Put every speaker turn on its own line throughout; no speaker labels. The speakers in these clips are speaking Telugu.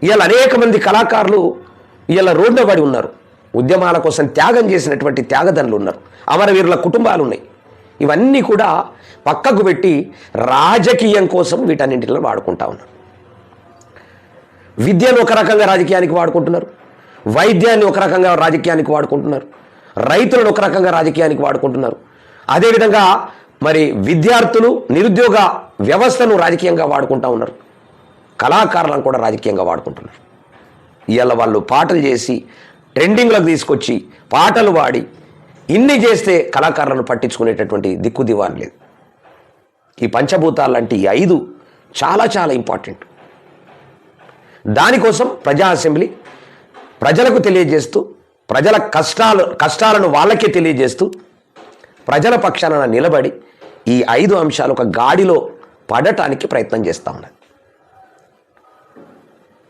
ఇవాళ అనేక మంది కళాకారులు ఇవాళ రోడ్డు పడి ఉన్నారు. ఉద్యమాల కోసం త్యాగం చేసినటువంటి త్యాగదనులు ఉన్నారు. అమరవీరుల కుటుంబాలు ఉన్నాయి. ఇవన్నీ కూడా పక్కకు పెట్టి రాజకీయం కోసం వీటన్నింటిలో వాడుకుంటా ఉన్నారు. విద్యను ఒక రకంగా రాజకీయానికి వాడుకుంటున్నారు, వైద్యాన్ని ఒక రకంగా రాజకీయానికి వాడుకుంటున్నారు, రైతులను ఒక రకంగా రాజకీయానికి వాడుకుంటున్నారు. అదేవిధంగా మరి విద్యార్థులు నిరుద్యోగ వ్యవస్థను రాజకీయంగా వాడుకుంటూ ఉన్నారు. కళాకారులను కూడా రాజకీయంగా వాడుకుంటున్నారు. ఇవాళ వాళ్ళు పాటలు చేసి ట్రెండింగ్లకు తీసుకొచ్చి పాటలు పాడి ఇన్ని చేస్తే కళాకారులను పట్టించుకునేటటువంటి దిక్కు దివాన్ లేదు. ఈ పంచభూతాలు లాంటి ఈ 5 చాలా చాలా ఇంపార్టెంట్. దానికోసం ప్రజా అసెంబ్లీ ప్రజలకు తెలియజేస్తూ, ప్రజల కష్టాలను వాళ్ళకే తెలియజేస్తూ, ప్రజల పక్షాన నిలబడి ఈ 5 అంశాలు ఒక గాడిలో పడటానికి ప్రయత్నం చేస్తూ ఉన్నది.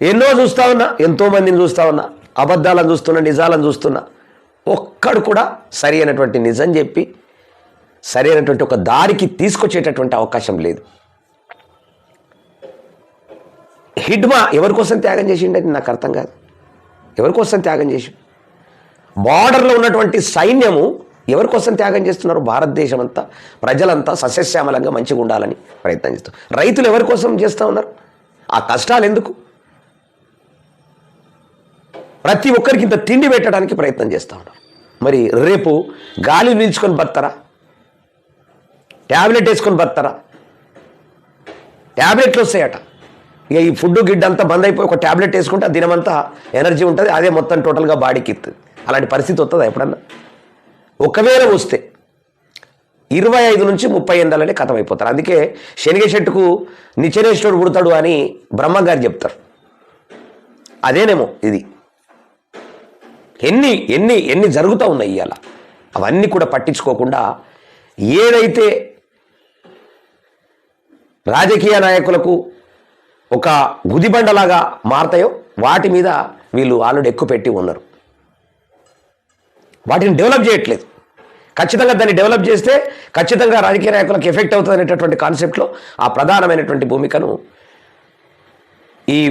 ఎన్నో చూస్తూ ఉన్నా, ఎంతోమందిని చూస్తూ ఉన్నా, అబద్ధాలను చూస్తున్నా, నిజాలను చూస్తున్నా, ఒక్కడు కూడా సరి అయినటువంటి నిజం చెప్పి సరి అయినటువంటి ఒక దారికి తీసుకొచ్చేటటువంటి అవకాశం లేదు. హిడ్మా ఎవరి కోసం త్యాగం చేసిండని నాకు అర్థం కాదు. ఎవరి కోసం త్యాగం చేసి? బార్డర్లో ఉన్నటువంటి సైన్యము ఎవరి కోసం త్యాగం చేస్తున్నారు? భారతదేశం అంతా ప్రజలంతా సస్యశ్యామలంగా మంచిగా ఉండాలని ప్రయత్నం చేస్తారు. రైతులు ఎవరి కోసం చేస్తూ ఉన్నారు? ఆ కష్టాలు ఎందుకు? ప్రతి ఒక్కరికి ఇంత తిండి పెట్టడానికి ప్రయత్నం చేస్తూ ఉన్నారు. మరి రేపు గాలి పీల్చుకొని బతారా? ట్యాబ్లెట్ వేసుకొని బతారా? ట్యాబ్లెట్లు వస్తాయట. ఇక ఈ ఫుడ్ గిడ్ అంతా బంద్ అయిపోయి ఒక ట్యాబ్లెట్ వేసుకుంటే ఆ దినమంతా ఎనర్జీ ఉంటుంది, అదే మొత్తం టోటల్గా బాడీకి ఇస్తుంది. అలాంటి పరిస్థితి వస్తుందా ఎప్పుడన్నా? ఒకవేళ వస్తే 25 నుంచి 30 ఏళ్ళనే కథం అయిపోతారు. అందుకే శనగ చెట్టుకు నిచ్చెనేశ్వరుడు పుడతాడు అని బ్రహ్మగారు చెప్తారు. అదేనేమో ఇది. ఎన్ని జరుగుతూ ఉన్నాయి ఇవాళ. అవన్నీ కూడా పట్టించుకోకుండా ఏదైతే రాజకీయ నాయకులకు ఒక గుదిబండలాగా మారతాయో వాటి మీద వీళ్ళు ఆల్రెడీ ఎక్కువ పెట్టి ఉన్నారు. వాటిని డెవలప్ చేయట్లేదు. ఖచ్చితంగా దాన్ని డెవలప్ చేస్తే ఖచ్చితంగా రాజకీయ నాయకులకు ఎఫెక్ట్ అవుతుంది అనేటటువంటి కాన్సెప్ట్లో ఆ ప్రధానమైనటువంటి భూమికను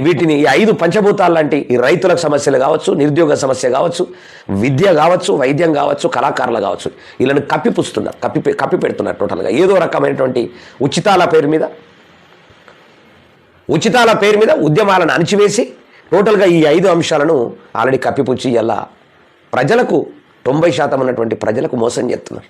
వీటిని 5 పంచభూతాలు లాంటి ఈ రైతులకు సమస్యలు కావచ్చు, నిరుద్యోగ సమస్య కావచ్చు, విద్య కావచ్చు, వైద్యం కావచ్చు, కళాకారులు కావచ్చు, వీళ్ళని కప్పిపుస్తున్నారు, కప్పి పెడుతున్నారు. టోటల్గా ఏదో రకమైనటువంటి ఉచితాల పేరు మీద ఉద్యమాలను అణిచివేసి టోటల్గా ఈ 5 అంశాలను ఆల్రెడీ కప్పిపుచ్చి ఇలా ప్రజలకు 90% ఉన్నటువంటి ప్రజలకు మోసం చేస్తున్నారు.